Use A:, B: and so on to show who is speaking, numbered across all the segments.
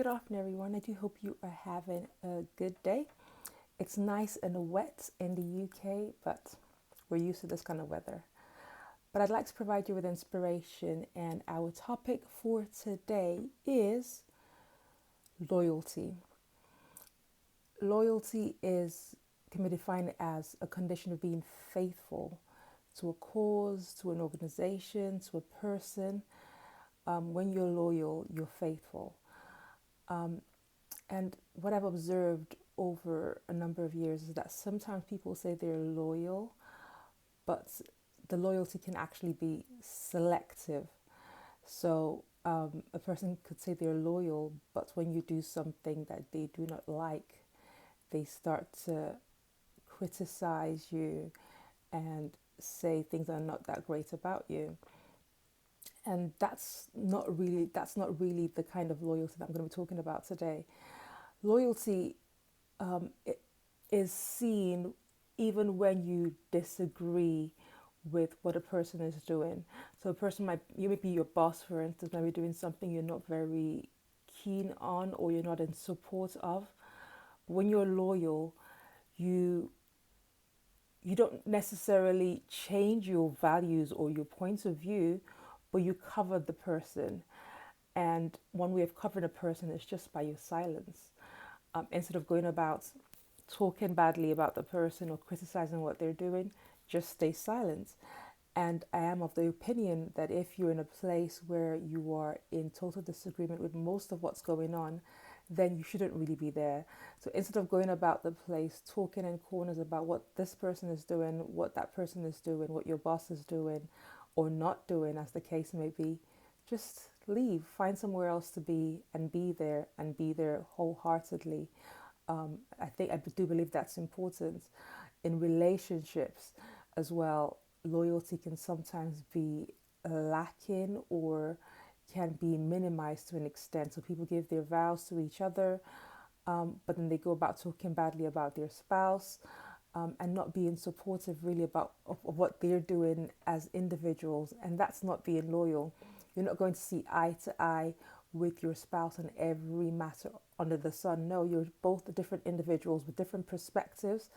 A: Good afternoon, everyone. I do hope you are having a good day. It's nice and wet in the UK, but we're used to this kind of weather. But I'd like to provide you with inspiration, and our topic for today is loyalty. Loyalty is can be defined as a condition of being faithful to a cause, to an organization, to a person. When you're loyal, you're faithful. Um, And what I've observed over a number of years is that sometimes people say they're loyal, but the loyalty can actually be selective. So a person could say they're loyal, but when you do something that they do not like, they start to criticize you and say things are not that great about you. And that's not really the kind of loyalty that I'm going to be talking about today. Loyalty it is seen even when you disagree with what a person is doing. So a person you may be your boss, for instance, might be doing something you're not very keen on or you're not in support of. But when you're loyal, you you don't necessarily change your values or your points of view, but you cover the person. And one way of covering a person is just by your silence. Instead of going about talking badly about the person or criticizing what they're doing, just stay silent. And I am of the opinion that if you're in a place where you are in total disagreement with most of what's going on, then you shouldn't really be there. So instead of going about the place talking in corners about what this person is doing, what that person is doing, what your boss is doing or not doing, as the case may be, just leave, find somewhere else to be and be there wholeheartedly. I do believe that's important in relationships as well. Loyalty can sometimes be lacking or can be minimized to an extent. So people give their vows to each other, but then they go about talking badly about their spouse, and not being supportive really of what they're doing as individuals. And that's not being loyal. You're not going to see eye to eye with your spouse on every matter under the sun. No, you're both different individuals with different perspectives,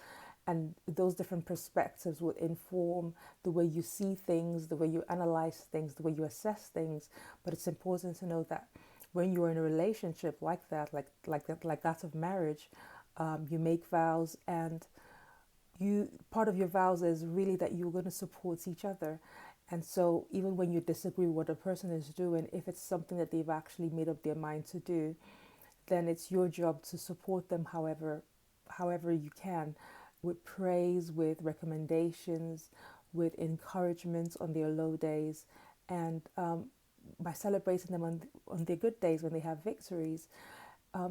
A: and those different perspectives will inform the way you see things, the way you analyze things, the way you assess things. But it's important to know that when you're in a relationship like that, like that of marriage, you make vows, and you part of your vows is really that you're going to support each other. And so even when you disagree with what a person is doing, if it's something that they've actually made up their mind to do, then it's your job to support them however you can, with praise, with recommendations, with encouragement on their low days, and by celebrating them on their good days when they have victories.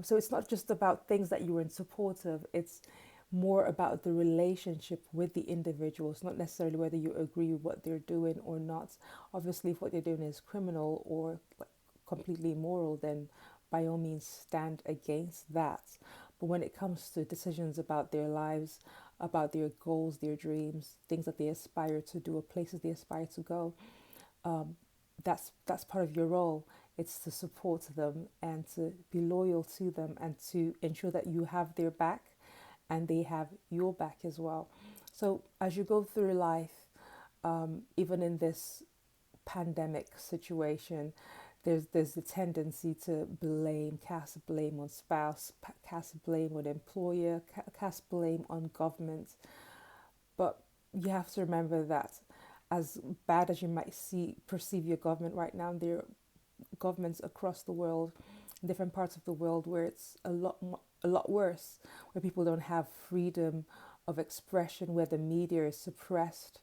A: So it's not just about things that you were in support of, it's more about the relationship with the individual. It's not necessarily whether you agree with what they're doing or not. Obviously, if what they're doing is criminal or like completely immoral, then by all means stand against that. But when it comes to decisions about their lives, about their goals, their dreams, things that they aspire to do, or places they aspire to go, um, that's part of your role. It's to support them and to be loyal to them and to ensure that you have their back and they have your back as well. So as you go through life, even in this pandemic situation, there's the tendency to cast blame on spouse, cast blame on employer, cast blame on government. But you have to remember that as bad as you might perceive your government right now, there are governments across the world, in different parts of the world, where it's a lot worse, where people don't have freedom of expression, where the media is suppressed,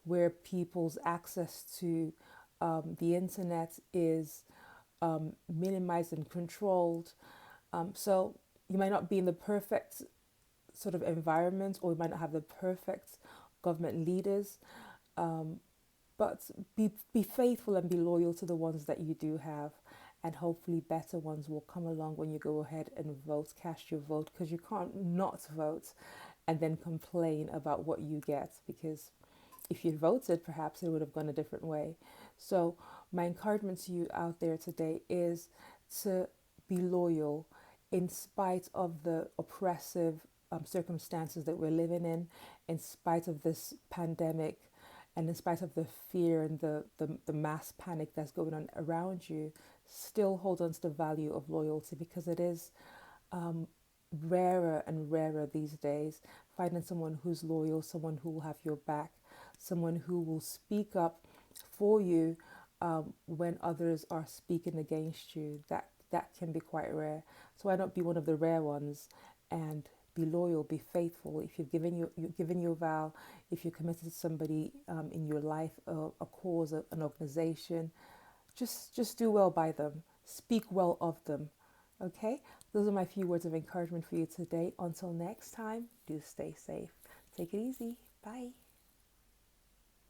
A: where people's access to the internet is minimized and controlled. So you might not be in the perfect sort of environment, or you might not have the perfect government leaders, um, but be faithful and be loyal to the ones that you do have, and hopefully better ones will come along when you go ahead and vote, cast your vote, because you can't not vote and then complain about what you get, because if you'd voted, perhaps it would have gone a different way. So my encouragement to you out there today is to be loyal in spite of the oppressive circumstances that we're living in spite of this pandemic, and in spite of the fear and the mass panic that's going on around you. Still hold on to the value of loyalty, because it is rarer and rarer these days. Finding someone who's loyal, someone who will have your back, someone who will speak up for you when others are speaking against you. That can be quite rare. So why not be one of the rare ones and be loyal, be faithful. If you've given your vow, if you're committed to somebody in your life, a cause, an organization, just do well by them. Speak well of them. Okay? Those are my few words of encouragement for you today. Until next time, do stay safe. Take it easy. Bye.